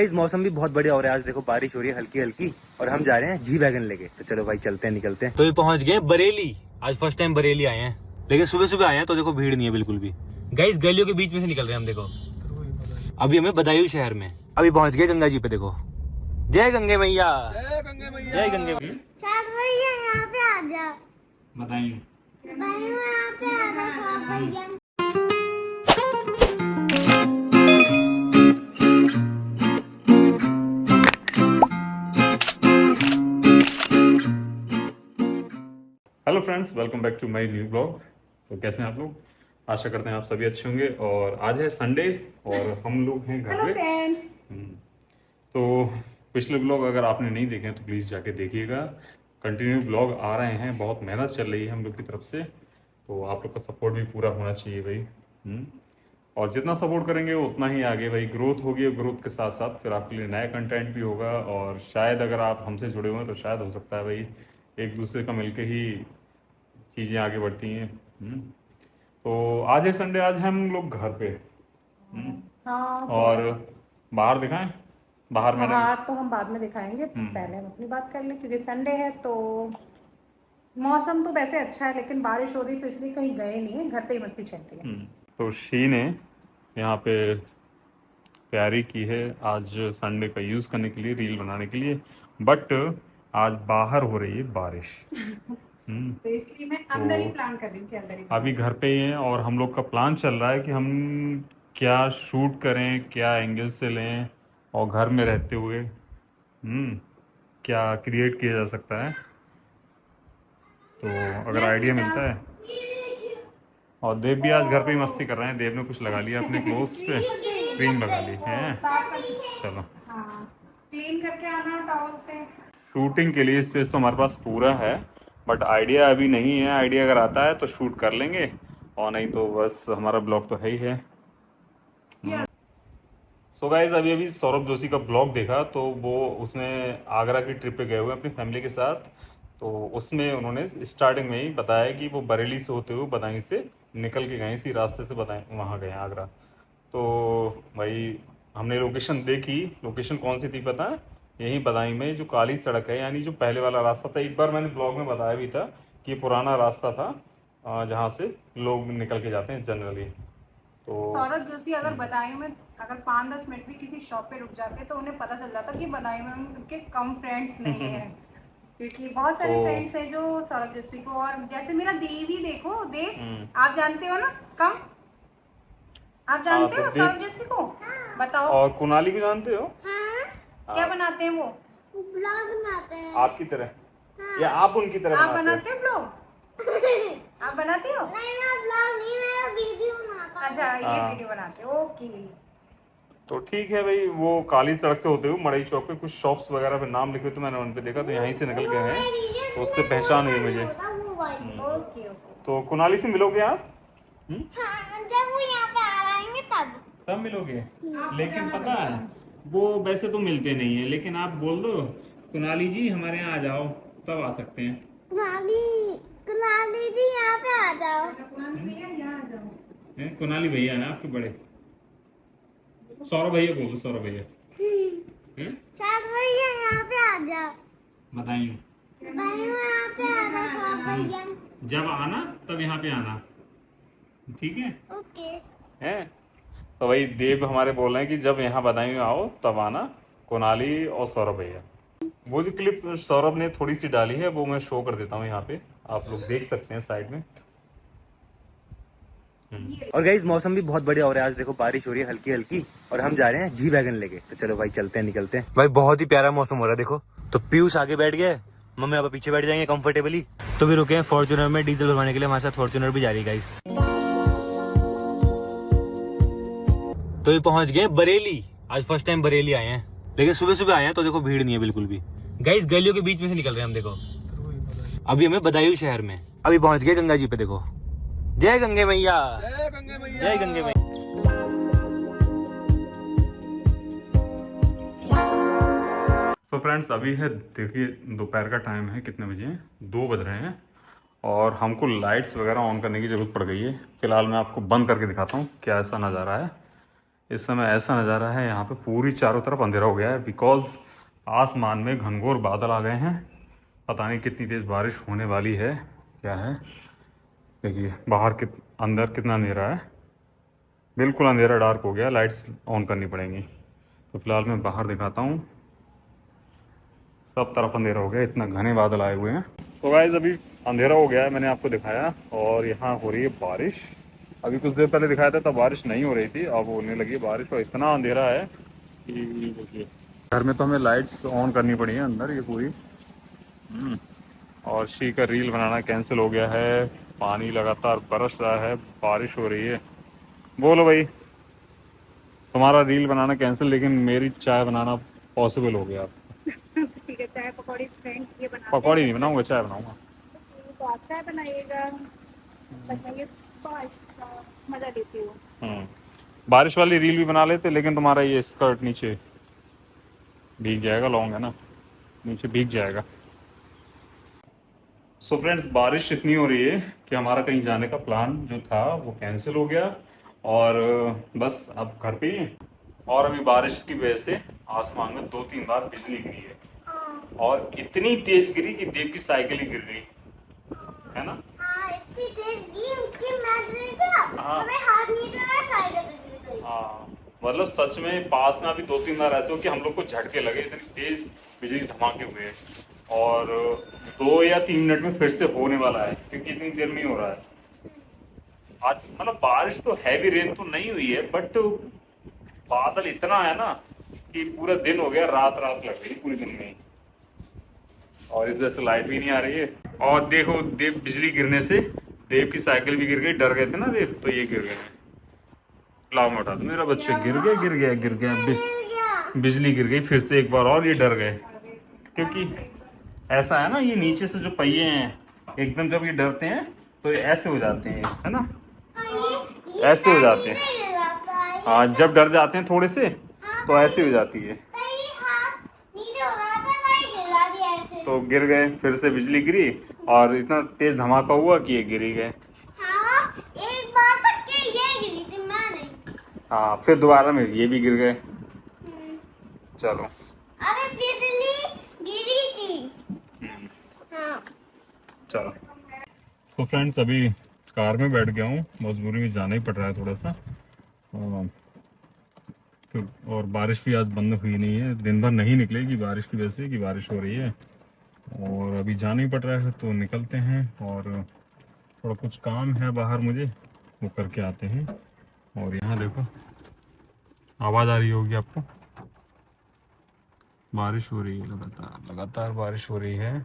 इस मौसम भी बहुत बढ़िया हो रहा है। आज देखो बारिश हो रही है हल्की हल्की और हम जा रहे हैं जी वैगन लेके। तो चलो भाई चलते हैं, निकलते हैं। तो ये पहुंच गए बरेली। आज फर्स्ट टाइम बरेली आए हैं, लेकिन सुबह सुबह आए हैं तो देखो भीड़ नहीं है बिल्कुल भी। गाइस गलियों के बीच में से निकल रहे हैं हम। देखो अभी हमें बदायूं शहर में अभी पहुंच गए गंगा जी पे। देखो जय गंगे मैया, जय गंगे मैया, जय गंगे मैया। यहाँ पे आ जाओ, बदायूं यहाँ पे आ जाओ सब भैया। Hello friends, welcome back to my new blog. तो कैसे हैं आप लोग? आशा करते हैं आप सभी अच्छे होंगे। और आज है संडे और हम लोग हैं घर पे। फ्रेंड्स, तो पिछले ब्लॉग अगर आपने नहीं देखे हैं तो प्लीज़ जाके देखिएगा। कंटिन्यू ब्लॉग आ रहे हैं, बहुत मेहनत चल रही है हम लोग की तरफ से। तो आप लोग का सपोर्ट भी पूरा होना चाहिए भाई। और जितना सपोर्ट करेंगे उतना ही आगे भाई ग्रोथ होगी। और ग्रोथ के साथ साथ फिर आपके लिए नया कंटेंट भी होगा। और शायद अगर आप हमसे जुड़े हुए हैं तो शायद हो सकता है भाई एक दूसरे का मिलके ही चीज़ें आगे बढ़ती हैं। तो आज है संडे, आज हम लोग घर पे। हाँ और बाहर दिखाएं, बाहर मैंने बाहर तो हम बाद में दिखाएंगे, पहले हम अपनी बात कर लें क्योंकि संडे है। तो मौसम तो वैसे अच्छा है लेकिन बारिश हो रही तो इसलिए कहीं गए नहीं है, घर पे ही मस्ती चल रही है। तो शी ने यहाँ पे तैयारी की है आज संडे का यूज़ करने के लिए, रील बनाने के लिए। बट आज बाहर हो रही है बारिश। तो इसलिए मैं अंदर ही प्लान कर रही हूँ कि अंदर ही अभी घर पे ही हैं और हम लोग का प्लान चल रहा है कि हम क्या शूट करें, क्या एंगल से लें और घर में रहते हुए क्या क्रिएट किया जा सकता है। तो अगर आइडिया मिलता है। और देव भी आज घर पे ही मस्ती कर रहे हैं। देव ने कुछ लगा लिया अपने क्लोथ्स पे, क्रीम लगा ली है। चलो क्लीन करके आना टॉवल से। शूटिंग के लिए स्पेस तो हमारे पास पूरा है, बट आइडिया अभी नहीं है। आइडिया अगर आता है तो शूट कर लेंगे और नहीं तो बस हमारा ब्लॉग तो है ही है। सो गाइज अभी अभी सौरभ जोशी का ब्लॉग देखा तो वो उसमें आगरा की ट्रिप पे गए हुए अपनी फैमिली के साथ। तो उसमें उन्होंने स्टार्टिंग में ही बताया कि वो बरेली से होते हुए बदायूं से निकल के गए, इसी रास्ते से बदायूं वहाँ गए आगरा। तो भाई हमने लोकेशन देखी। लोकेशन कौन सी थी पता है? यहीं बदायूं में जो काली सड़क है, यानी जो पहले वाला रास्ता था। एक बार मैंने ब्लॉग में बताया भी था कि पुराना रास्ता था जहाँ से लोग निकल के जाते हैं जनरली। तो सौरभ जोशी अगर बदायूं में अगर 5-10 मिनट भी किसी शॉप पे रुक जाते तो उन्हें पता चल जाता कि बदायूं में उनके कम फ्रेंड्स नहीं है क्योंकि बहुत सारे फ्रेंड्स हैं जो सौरभ जोशी को। और जैसे मेरा देव ही देखो, देव आप जानते हो ना, कम आप जानते हो सौरभ जोशी को? बताओ। और कुणाली को जानते हो? क्या बनाते हैं वो? ब्लॉग बनाते हैं आपकी तरह या आप उनकी तरह आप बनाते हो ब्लॉग? आप बनाते हो? नहीं, मैं ब्लॉग नहीं, मैं वीडियो बनाता हूँ। अच्छा, ये वीडियो बनाते हो, ओके। तो ठीक है भाई। वो काली सड़क से होते हुए मड़ई चौक पे कुछ शॉप्स वगैरह पे नाम लिखे तो मैंने उन पे देखा तो यहीं से निकल गए हैं। तो उससे पहचान हुई मुझे। Okay okay. तो कुणाली से मिलोगे आप? हाँ, जब वो यहाँ पे आ रहेंगे तब। तब मिलोगे। लेकिन पता है वो वैसे तो मिलते नहीं है, लेकिन आप बोल दो कुणाली जी हमारे यहाँ आ जाओ, तब आ सकते हैं। कुणाली जी यहाँ पे आ जाओ। कुणाली भैया ना आपके बड़े? सौरभ भैया बोल दो, सौरभ भैया। सब भैया यहाँ पे आ जाओ। बताइए यहाँ पे आ जाओ सब भैया। जब आना तब यहाँ पे आना, ठीक है? ओके। हैं? तो भाई देव हमारे बोल रहे हैं कि जब यहाँ बदायूं आओ तब आना, कुणाली और सौरभ भैया। वो जो क्लिप सौरभ ने थोड़ी सी डाली है वो मैं शो कर देता हूँ यहाँ पे, आप लोग देख सकते हैं साइड में। और गाइस मौसम भी बहुत बढ़िया हो रहा है। आज देखो बारिश हो रही है हल्की हल्की और हम जा रहे हैं जी वैगन लेके। तो चलो भाई चलते हैं, निकलते हैं। भाई बहुत ही प्यारा मौसम हो रहा है। देखो तो पीयूष आगे बैठ गए, मम्मी आप पीछे बैठ जाएंगे कंफर्टेबली। तो भी रुके हैं फॉर्च्यूनर में डीजल भरवाने के लिए। हमारे साथ फॉर्च्यूनर भी जा रही है गाइस। तो ये पहुंच गए बरेली। आज फर्स्ट टाइम बरेली आए हैं, लेकिन सुबह सुबह आए हैं तो देखो भीड़ नहीं है बिल्कुल भी। गाइस गलियों के बीच में से निकल रहे हैं हम। देखो अभी हमें बदायूं शहर में अभी पहुंच गए गंगा जी पे। देखो जय गंगे मैया, जय गंगे मैया, जय गंगे मैया। तो फ्रेंड्स अभी है, देखिए दोपहर का टाइम है, कितने बजे हैं? 2 बज रहे हैं और हमको लाइट्स वगैरह ऑन करने की ज़रूरत पड़ गई है। फिलहाल मैं आपको बंद करके दिखाता हूँ क्या ऐसा नज़ारा है। इस समय ऐसा नज़ारा है यहाँ पे, पूरी चारों तरफ अंधेरा हो गया है बिकॉज आसमान में घनघोर बादल आ गए हैं। पता नहीं कितनी तेज़ बारिश होने वाली है, क्या है। देखिए बाहर अंदर कितना अंधेरा है, बिल्कुल अंधेरा डार्क हो गया, लाइट्स ऑन करनी पड़ेंगी। तो फिलहाल मैं बाहर दिखाता हूँ, सब तरफ अंधेरा हो गया, इतना घने बादल आए हुए हैं। सो गाइस अभी अंधेरा हो गया है, मैंने आपको दिखाया, और यहाँ हो रही है बारिश। अभी कुछ देर पहले दिखाया था तब बारिश नहीं हो रही थी, अब होने लगी है बारिश, और इतना अंधेरा है कि देखिए। घर में तो हमें लाइट्स ऑन करनी पड़ी है अंदर ये पूरी। और शी का रील बनाना कैंसिल हो गया है, पानी लगातार बरस रहा है, बारिश हो रही है। बोलो भाई, तुम्हारा रील बनाना कैंसिल, लेकिन मेरी चाय बनाना पॉसिबल हो गया। ठीक है, चाय पकौड़ी फ्रेंड्स ये बना, पकौड़ी नहीं बनाऊंगा, चाय बनाऊंगा। तो आप चाय बनाइएगा, बताइए मजा लेती हूँ। बारिश वाली रील भी बना लेते, लेकिन तुम्हारा ये स्कर्ट नीचे भीग जाएगा, लॉन्ग है ना, नीचे भीग जाएगा। सो फ्रेंड्स बारिश इतनी हो रही है कि हमारा कहीं जाने का प्लान जो था वो कैंसिल हो गया, और बस अब घर पे ही हैं। और अभी बारिश की वजह से आसमान में 2-3 बार बिजली गिरी है, और इतनी तेज गिरी कि देव की साइकिल ही गिर गई, है ना। हाँ, इतनी तेज गिरी कि मैं गिर गया, हमें हाथ नीचे लगा, साइकिल गिर गई। हाँ मतलब सच में पास में अभी 2-3 बार ऐसे हो कि हम लोग को झटके लगे, इतनी तेज बिजली धमाके हुए हैं। और 2 या 3 मिनट में फिर से होने वाला है, क्योंकि इतनी देर में ही हो रहा है आज। मतलब बारिश तो हैवी रेन तो नहीं हुई है, बट बादल इतना है ना कि पूरा दिन हो गया, रात रात लग गई पूरे दिन में ही, और इस वजह से लाइट भी नहीं आ रही है। और देखो देव बिजली गिरने से देव की साइकिल भी गिर गई, डर गए थे ना देव, तो ये गिर गए। लाओ मैं उठा दूं, मेरा बच्चा गिर गया, बिजली गिर गई फिर से एक बार, और ये डर गए। क्योंकि ऐसा है ना, ये नीचे से जो पहिए हैं एकदम जब ये डरते हैं तो ये ऐसे हो जाते हैं, है ना, ऐसे हो जाते हैं। हाँ जब डर जाते हैं थोड़े से तो ऐसे हो जाती है, तो गिर गए, फिर से बिजली गिरी, और इतना तेज धमाका हुआ कि ये गिर ही गए। हाँ, एक बार तक के ये गिरी थी, मैं नहीं। हाँ फिर दोबारा में ये भी गिर गए। चलो अरे बिजली गिरी थी। हाँ चलो। तो फ्रेंड्स अभी कार में बैठ गया हूँ, मजबूरी में जाना ही पड़ रहा है थोड़ा सा, और बारिश भी आज बंद हुई नहीं है, दिन भर नहीं निकलेगी बारिश की वजह से कि बारिश हो रही है, और अभी जाना ही पड़ रहा है, तो निकलते हैं। और थोड़ा कुछ काम है बाहर मुझे, वो करके आते हैं। और यहाँ देखो आवाज़ आ रही होगी आपको, बारिश हो रही है, लगातार बारिश हो रही है।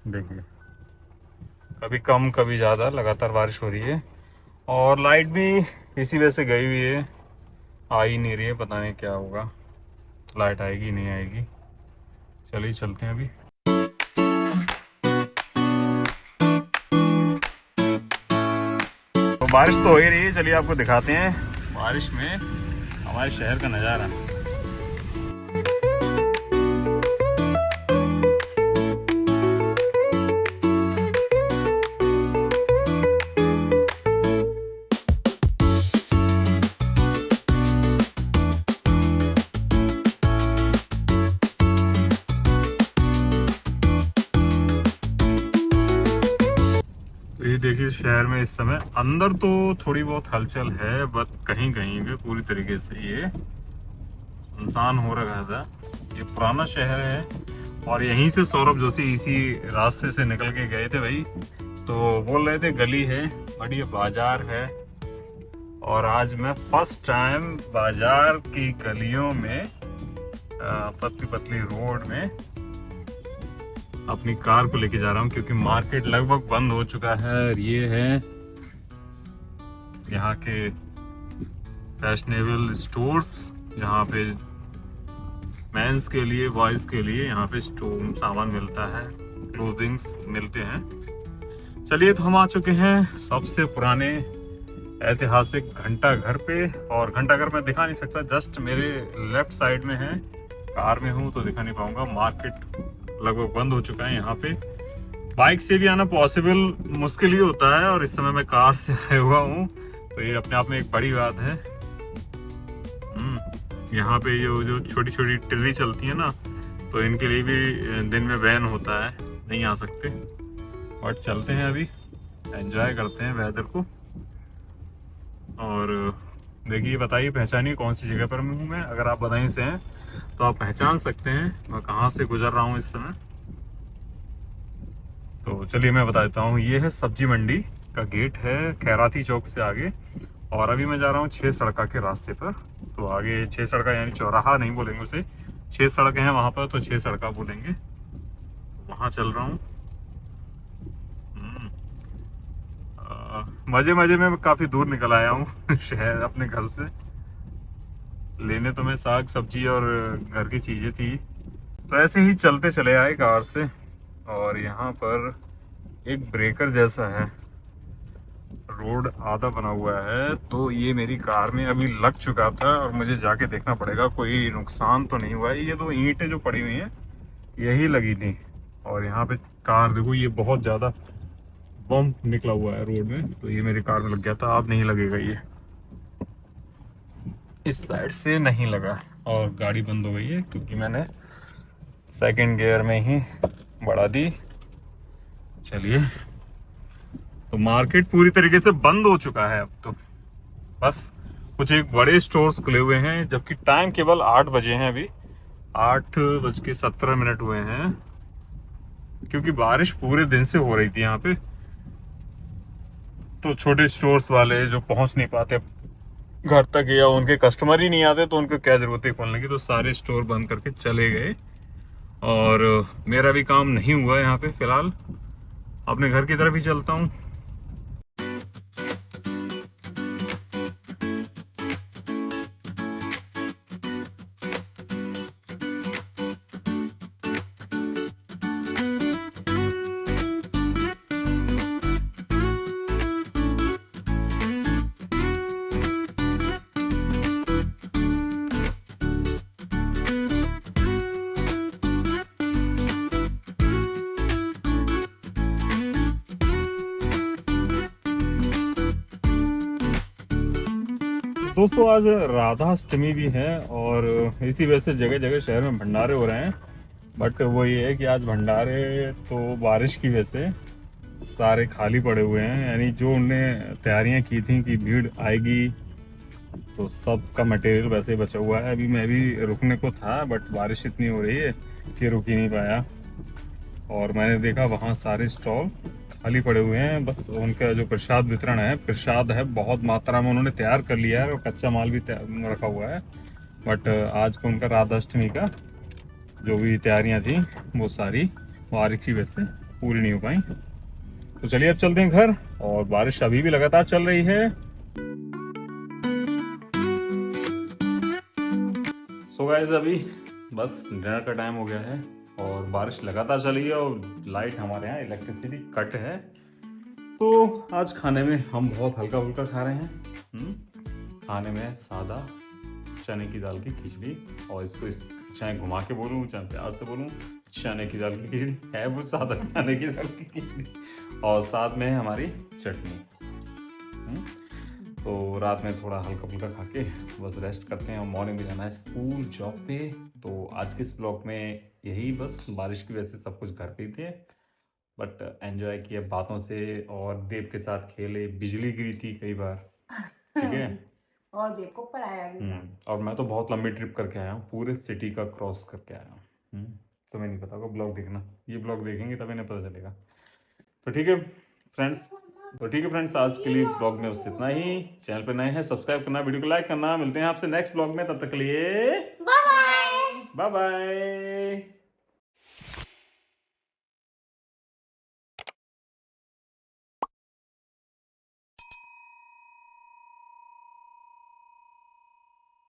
देखिए कभी कम कभी ज़्यादा लगातार बारिश हो रही है, और लाइट भी इसी वजह से गई हुई है, आ ही नहीं रही है, पता नहीं क्या होगा, लाइट आएगी नहीं आएगी। चलिए चलते हैं अभी। तो बारिश तो हो ही रही है, चलिए आपको दिखाते हैं बारिश में हमारे शहर का नज़ारा। ये देखिए शहर में इस समय अंदर तो थोड़ी बहुत हलचल है, बट कहीं कहीं पे पूरी तरीके से ये सुनसान हो रखा था। ये पुराना शहर है, और यहीं से सौरभ जोशी इसी रास्ते से निकल के गए थे भाई, तो बोल रहे थे गली है, बड़ी बाजार है। और आज मैं फर्स्ट टाइम बाजार की गलियों में, पतली पतली रोड में अपनी कार को लेके जा रहा हूँ, क्योंकि मार्केट लगभग बंद हो चुका है। और ये है यहाँ के फैशनेबल स्टोर्स, जहाँ पे मेंस के लिए, बॉयज के लिए यहाँ पे सामान मिलता है, क्लोथिंग्स मिलते हैं। चलिए तो हम आ चुके हैं सबसे पुराने ऐतिहासिक घंटा घर पे, और घंटा घर मैं दिखा नहीं सकता, जस्ट मेरे लेफ्ट साइड में है, कार में हूँ तो दिखा नहीं पाऊंगा। मार्केट लगभग बंद हो चुका है यहाँ पे, बाइक से भी आना पॉसिबल मुश्किल ही होता है, और इस समय मैं कार से आया हुआ हूँ, तो ये अपने आप में एक बड़ी बात है। यहाँ पे जो छोटी छोटी टिर्री चलती है ना, तो इनके लिए भी दिन में बैन होता है, नहीं आ सकते। बट चलते हैं, अभी एंजॉय करते हैं वेदर को। और देखिए, बताइए पहचानिए कौन सी जगह पर हूँ मैं। अगर आप बदायूं से हैं तो आप पहचान सकते हैं मैं कहाँ से गुजर रहा हूँ इस समय। तो चलिए मैं बता देता हूँ, ये है सब्जी मंडी का गेट है, खैराती चौक से आगे। और अभी मैं जा रहा हूँ 6 सड़का के रास्ते पर। तो आगे 6 सड़का यानी चौराहा नहीं बोलेंगे उसे, 6 सड़कें हैं वहाँ पर, तो 6 सड़का बोलेंगे। वहाँ चल रहा हूँ। मजे मजे में काफ़ी दूर निकल आया हूँ शहर अपने घर से। लेने तो मैं साग सब्जी और घर की चीज़ें थी, तो ऐसे ही चलते चले आए कार से। और यहाँ पर एक ब्रेकर जैसा है, रोड आधा बना हुआ है, तो ये मेरी कार में अभी लग चुका था और मुझे जाके देखना पड़ेगा कोई नुकसान तो नहीं हुआ है। ये 2 ईंटें जो पड़ी हुई हैं यही लगी थी। और यहाँ पे कार देखो, ये बहुत ज़्यादा बम्प निकला हुआ है रोड में, तो ये मेरी कार में लग गया था। अब नहीं लगेगा, ये इस साइड से नहीं लगा। और गाड़ी बंद हो गई है क्योंकि मैंने सेकंड गियर में ही बढ़ा दी। चलिए, तो मार्केट पूरी तरीके से बंद हो चुका है अब तो। बस कुछ एक बड़े स्टोर्स खुले हुए हैं, जबकि टाइम केवल 8 बजे हैं। अभी 8:17 हुए हैं, क्योंकि बारिश पूरे दिन से हो रही थी यहाँ पे। तो छोटे स्टोर्स वाले जो पहुंच नहीं पाते घर तक, या उनके कस्टमर ही नहीं आते, तो उनको क्या जरूरत है खोलने की, तो सारे स्टोर बंद करके चले गए। और मेरा भी काम नहीं हुआ यहाँ पे फिलहाल। अपने घर की तरफ ही चलता हूँ। दोस्तों, आज राधाष्टमी भी है, और इसी वजह से जगह जगह शहर में भंडारे हो रहे हैं। बट वो ये है कि आज भंडारे तो बारिश की वजह से सारे खाली पड़े हुए हैं, यानी जो उनने तैयारियां की थी कि भीड़ आएगी, तो सब का मटेरियल वैसे ही बचा हुआ है। अभी मैं भी रुकने को था, बट बारिश इतनी हो रही है कि रुक ही नहीं पाया। और मैंने देखा वहाँ सारे स्टॉल खाली पड़े हुए हैं। बस उनका जो प्रसाद वितरण है, प्रसाद है बहुत मात्रा में उन्होंने तैयार कर लिया है, और कच्चा माल भी रखा हुआ है। बट आज का उनका राधाष्टमी का जो भी तैयारियां थी, वो सारी बारिश की वजह से पूरी नहीं हो पाई। तो चलिए अब चलते हैं घर, और बारिश अभी भी लगातार चल रही है। सो गाइस, अभी बस डिनर का टाइम हो गया है, और बारिश लगातार चल रही है, और लाइट हमारे यहाँ इलेक्ट्रिसिटी कट है। तो आज खाने में हम बहुत हल्का फुल्का खा रहे हैं। खाने में सादा चने की दाल की खिचड़ी, और इसको चाहे घुमा के बोलूँ चाहे प्यार से बोलूँ, चने की दाल की खिचड़ी है, वो सादा चने की दाल की खिचड़ी, और साथ में हमारी चटनी। तो रात में थोड़ा हल्का फुल्का खा के बस रेस्ट करते हैं, और मॉर्निंग में जाना है स्कूल जॉब पे। तो आज के इस ब्लॉग में यही, बस बारिश की वजह से सब कुछ घर पे ही थे, बट एंजॉय किया बातों से, और देव के साथ खेले। बिजली गिरी थी कई बार, ठीक है और देव को पढ़ाया भी था। और मैं तो बहुत लंबी ट्रिप करके आया हूँ, पूरे सिटी का क्रॉस करके आया हूँ। तुम्हें नहीं पता होगा, ब्लॉग देखना, ये ब्लॉग देखेंगे तभी नहीं पता चलेगा। तो ठीक है फ्रेंड्स, आज के लिए ब्लॉग में बस इतना ही। चैनल पे नए हैं, सब्सक्राइब करना, वीडियो को लाइक करना। मिलते हैं आपसे नेक्स्ट ब्लॉग में, तब तक के लिए बाय बाय।